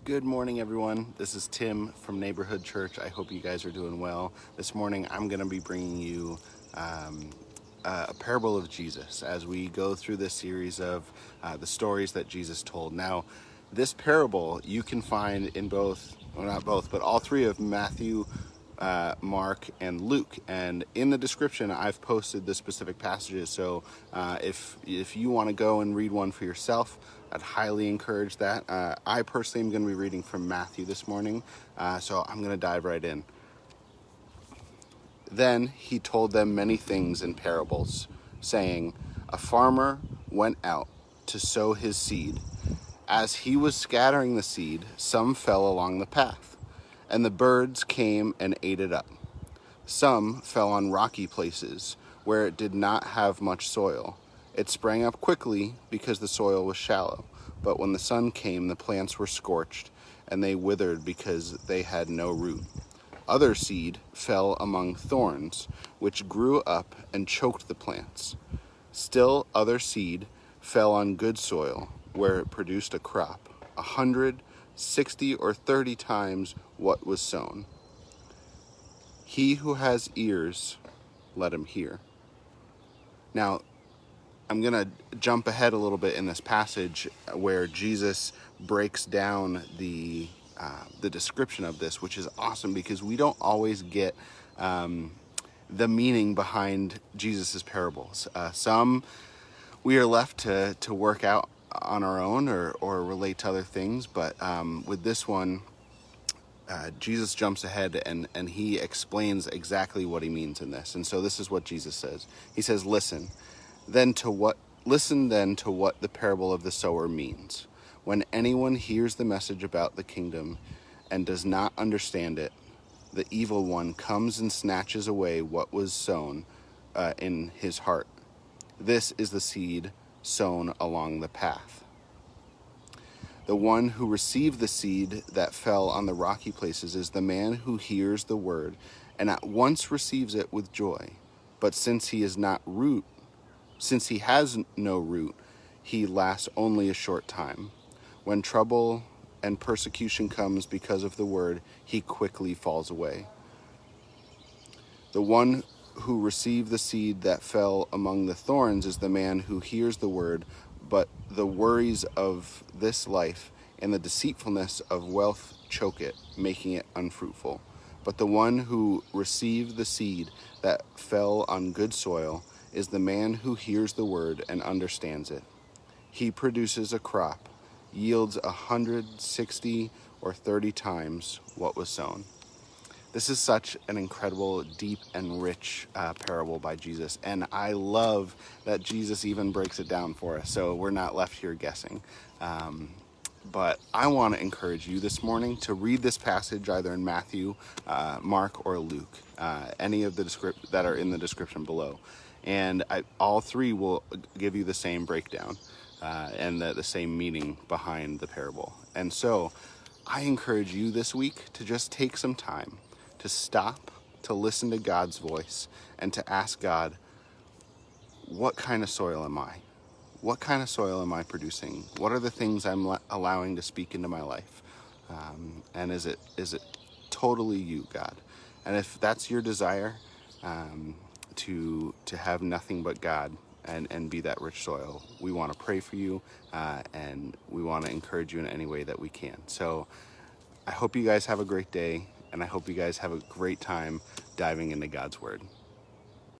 Good morning, everyone. This is Tim from Neighborhood Church. I hope you guys are doing well. This morning, I'm going to be bringing you a parable of Jesus as we go through this series of the stories that Jesus told. Now, this parable you can find in both, well, not both, but all three of Matthew, Mark, and Luke. And in the description, I've posted the specific passages. So if you want to go and read one for yourself, I'd highly encourage that. I personally am going to be reading from Matthew this morning, so I'm going to dive right in. Then he told them many things in parables, saying, "A farmer went out to sow his seed. As he was scattering the seed, some fell along the path, and the birds came and ate it up. Some fell on rocky places, where it did not have much soil. It sprang up quickly because the soil was shallow, but when the sun came, the plants were scorched, and they withered because they had no root. Other seed fell among thorns, which grew up and choked the plants. Still other seed fell on good soil, where it produced a crop, 100, 60, or 30 times what was sown. He who has ears, let him hear." Now, I'm going to jump ahead a little bit in this passage where Jesus breaks down the description of this, which is awesome because we don't always get the meaning behind Jesus's parables. Some we are left to work out on our own or relate to other things, but with this one, Jesus jumps ahead and he explains exactly what he means in this. And so this is what Jesus says. He says, Listen then to what the parable of the sower means. When anyone hears the message about the kingdom and does not understand it, the evil one comes and snatches away what was sown in his heart. This is the seed sown along the path. The one who received the seed that fell on the rocky places is the man who hears the word and at once receives it with joy. But since he has no root, he lasts only a short time. When trouble and persecution comes because of the word, he quickly falls away. The one who received the seed that fell among the thorns is the man who hears the word, but the worries of this life and the deceitfulness of wealth choke it, making it unfruitful. But the one who received the seed that fell on good soil is the man who hears the word and understands it. He produces a crop, yields 100, 60, or 30 times what was sown. This is such an incredible, deep, and rich parable by Jesus. And I love that Jesus even breaks it down for us, so we're not left here guessing. But I want to encourage you this morning to read this passage either in Matthew, Mark, or Luke, any of the that are in the description below. And all three will give you the same breakdown and the same meaning behind the parable. And so I encourage you this week to just take some time to stop, to listen to God's voice, and to ask God, what kind of soil am I? What kind of soil am I producing? What are the things I'm allowing to speak into my life? And is it totally you, God? And if that's your desire, to have nothing but God and be that rich soil, we want to pray for you, and we want to encourage you in any way that we can. So I hope you guys have a great day, and I hope you guys have a great time diving into God's Word.